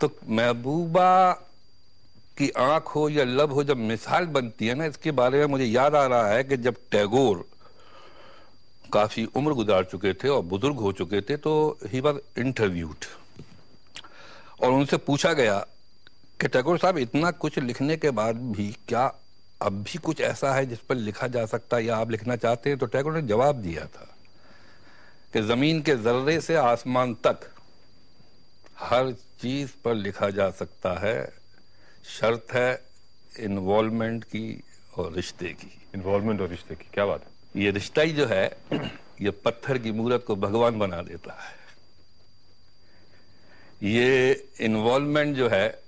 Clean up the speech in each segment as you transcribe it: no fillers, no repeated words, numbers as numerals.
तो महबूबा की आंख हो या लब हो, जब मिसाल बनती है ना, इसके बारे में मुझे याद आ रहा है कि जब टैगोर काफी उम्र गुजार चुके थे और बुजुर्ग हो चुके थे, तो ही वॉज इंटरव्यूड और उनसे पूछा गया कि टैगोर साहब, इतना कुछ लिखने के बाद भी क्या अब भी कुछ ऐसा है जिस पर लिखा जा सकता है या आप लिखना चाहते हैं? तो टैगोर ने जवाब दिया था कि जमीन के जर्रे से आसमान तक हर चीज पर लिखा जा सकता है, शर्त है इन्वॉल्वमेंट की और रिश्ते की। इन्वॉल्वमेंट और रिश्ते की, क्या बात है। ये रिश्ता ही जो है ये पत्थर की मूरत को भगवान बना देता है। ये इन्वॉल्वमेंट जो है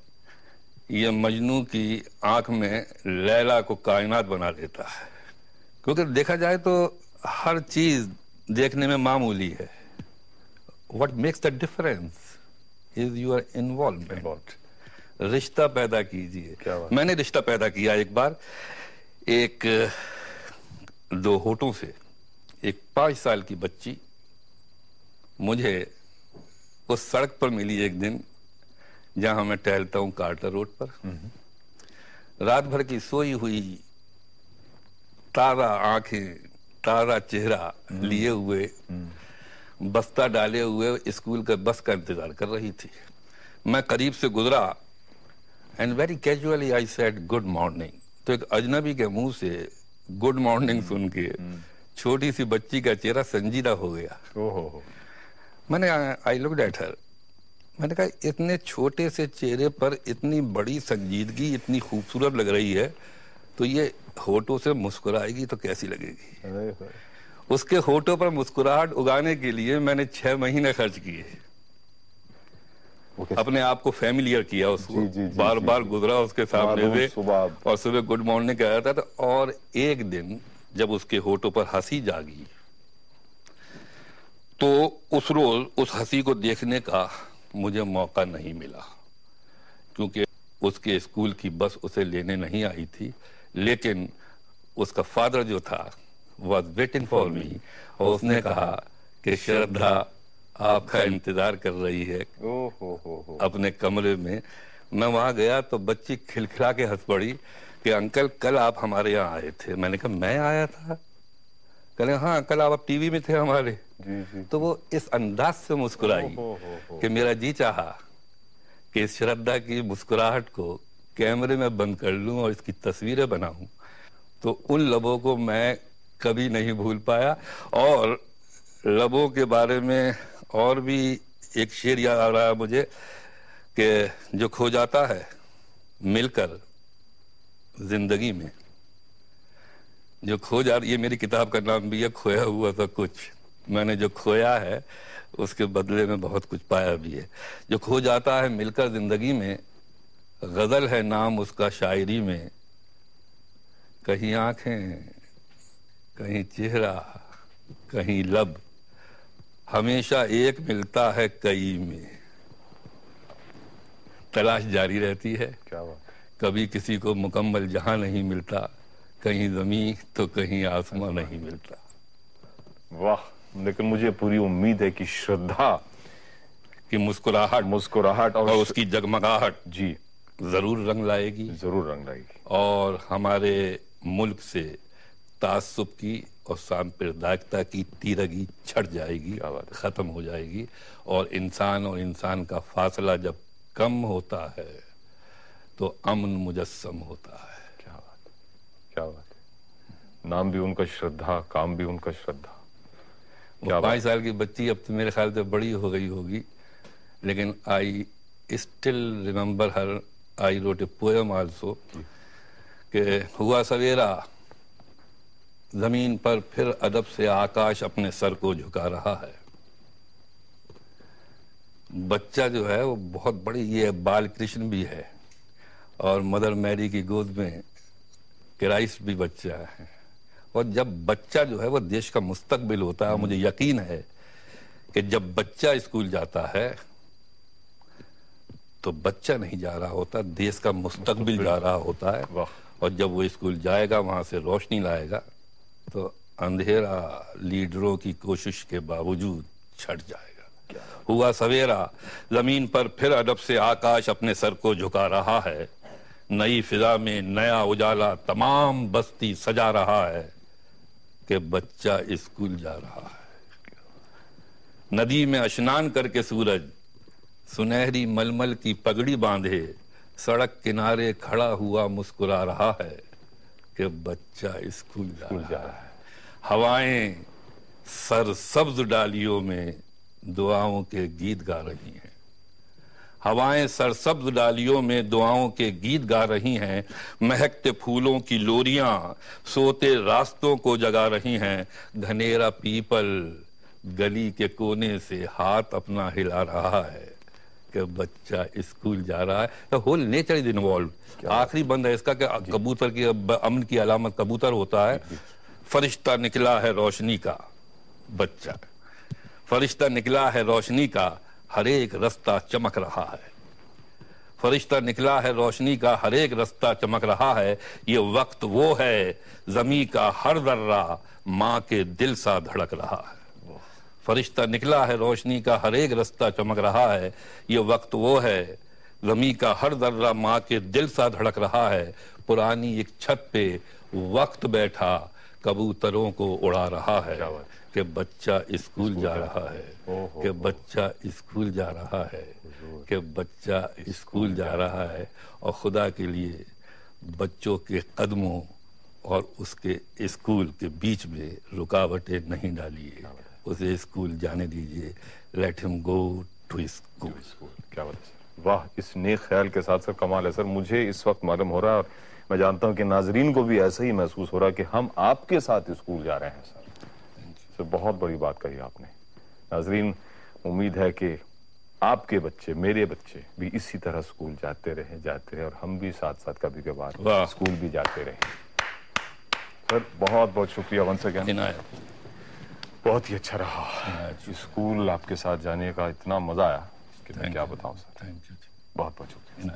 ये मजनू की आंख में लैला को कायनात बना देता है, क्योंकि देखा जाए तो हर चीज देखने में मामूली है। What makes the difference is your involvement. रिश्ता पैदा कीजिए। मैंने रिश्ता पैदा किया एक बार, एक दो होठों से। एक 5 साल की बच्ची मुझे उस सड़क पर मिली एक दिन जहां मैं टहलता हूं, कार्टर रोड पर। रात भर की सोई हुई, ताजा आंखें, ताजा चेहरा लिए हुए, बस्ता डाले हुए स्कूल का बस का इंतजार कर रही थी। मैं करीब से गुजरा and very casually I said good morning. तो एक अजनबी के मुंह से गुड मॉर्निंग सुन के छोटी सी बच्ची का चेहरा संजीदा हो गया। मैंने आई लुक्ड एट हर, मैंने कहा इतने छोटे से चेहरे पर इतनी बड़ी संजीदगी, इतनी खूबसूरत लग रही है, तो ये होठों से मुस्कुराएगी तो कैसी लगेगी। उसके होठों पर मुस्कुराहट उगाने के लिए मैंने 6 महीने खर्च किए। अपने आप को फैमिलियर किया उसको, बार बार गुजरा उसके सामने से और सुबह गुड मॉर्निंग कह रहा था। और एक दिन जब उसके होठों पर हंसी जागी तो उस रोज उस हंसी को देखने का मुझे मौका नहीं मिला, क्योंकि उसके स्कूल की बस उसे लेने नहीं आई थी। लेकिन उसका फादर जो था वॉज वेटिंग फॉर मी और उसने कहा कि श्रद्धा आपका इंतजार कर रही है अपने कमरे में। मैं वहां गया तो बच्ची खिलखिला के हंस पड़ी कि अंकल कल आप हमारे यहाँ आए थे। मैंने कहा मैं आया था? कहले हाँ, कल आप टीवी में थे हमारे। तो वो इस अंदाज से मुस्कुराई कि मेरा जी चाहा कि इस श्रद्धा की मुस्कुराहट को कैमरे में बंद कर लूं और इसकी तस्वीरें बनाऊं। तो उन लबों को मैं कभी नहीं भूल पाया। और लबों के बारे में और भी एक शेर याद आ रहा है मुझे कि जो खो जाता है मिलकर जिंदगी में, जो खो जा, ये मेरी किताब का नाम भी है, खोया हुआ था कुछ। मैंने जो खोया है उसके बदले में बहुत कुछ पाया भी है। जो खो जाता है मिलकर जिंदगी में, गजल है नाम उसका शायरी में। कहीं आंखें, कहीं चेहरा, कहीं लब, हमेशा एक मिलता है कई में। तलाश जारी रहती है। क्या बात। कभी किसी को मुकम्मल जहां नहीं मिलता, कहीं जमीन तो कहीं आसमां नहीं मिलता। वाह। लेकिन मुझे पूरी उम्मीद है कि श्रद्धा की मुस्कुराहट और उसकी जगमगाहट जी जरूर रंग लाएगी, जरूर रंग लाएगी और हमारे मुल्क से तासुब की और सांप्रदायिकता की तीरगी छट जाएगी, खत्म हो जाएगी। और इंसान का फासला जब कम होता है तो अमन मुजस्सम होता है। क्या बात, क्या बात है। नाम भी उनका श्रद्धा, काम भी उनका श्रद्धा। 5 साल की बच्ची अब तो मेरे ख्याल से बड़ी हो गई होगी, लेकिन I still remember her. I wrote a poem also कि हुआ सवेरा, जमीन पर फिर अदब से आकाश अपने सर को झुका रहा है। बच्चा जो है वो बहुत बड़ी, ये बाल कृष्ण भी है और मदर मैरी की गोद में क्राइस्ट भी बच्चा है। और जब बच्चा जो है वो देश का मुस्तकबिल होता है। मुझे यकीन है कि जब बच्चा स्कूल जाता है तो बच्चा नहीं जा रहा होता, देश का मुस्तकबिल जा रहा होता है। और जब वो स्कूल जाएगा, वहां से रोशनी लाएगा, तो अंधेरा लीडरों की कोशिश के बावजूद छट जाएगा। हुआ सवेरा, जमीन पर फिर अदब से आकाश अपने सर को झुका रहा है। नई फिजा में नया उजाला तमाम बस्ती सजा रहा है कि बच्चा स्कूल जा रहा है। नदी में स्नान करके सूरज सुनहरी मलमल की पगड़ी बांधे सड़क किनारे खड़ा हुआ मुस्कुरा रहा है कि बच्चा स्कूल जा रहा है। हवाएं सरसब्ज डालियों में दुआओं के गीत गा रही हैं। हवाएं सरसब्ज डालियों में दुआओं के गीत गा रही हैं। महकते फूलों की लोरियां सोते रास्तों को जगा रही हैं। घनेरा पीपल गली के कोने से हाथ अपना हिला रहा है कि बच्चा स्कूल जा रहा है। तो होल नेचर इज इन्वॉल्व। आखिरी बंद है इसका कि कबूतर की अमन की अलामत कबूतर होता है। फरिश्ता निकला है रोशनी का, बच्चा फरिश्ता निकला है रोशनी का, हर एक रास्ता चमक रहा है। फरिश्ता निकला है रोशनी का, हर एक रास्ता चमक रहा है। ये वक्त वो है जमी का हर दर्रा माँ के दिल सा धड़क रहा है। फरिश्ता निकला है रोशनी का, हर एक रास्ता चमक रहा है। ये वक्त वो है जमी का हर दर्रा माँ के दिल सा धड़क रहा है। पुरानी एक छत पे वक्त बैठा कबूतरों को उड़ा रहा है कि बच्चा स्कूल जा रहा है, कि बच्चा स्कूल जा रहा है, कि बच्चा स्कूल जा रहा है। और खुदा के लिए बच्चों के कदमों और उसके स्कूल के बीच में रुकावटें नहीं डालिए, उसे स्कूल जाने दीजिए। Let him go to school. क्या बात है सर, वाह, इस नेक ख्याल के साथ सर कमाल है सर। मुझे इस वक्त मालूम हो रहा है और मैं जानता हूं कि नाजरीन को भी ऐसा ही महसूस हो रहा है कि हम आपके साथ स्कूल जा रहे हैं सर। सर बहुत बड़ी बात कही आपने। नाजरीन, उम्मीद है कि आपके बच्चे, मेरे बच्चे भी इसी तरह स्कूल जाते रहे और हम भी साथ साथ कभी कभार स्कूल भी जाते रहे। सर बहुत बहुत शुक्रिया वंस अगेन। बहुत ही अच्छा रहा स्कूल आपके साथ जाने का, इतना मजा आया कि मैं क्या बताऊं सर। बहुत बहुत शुक्रिया।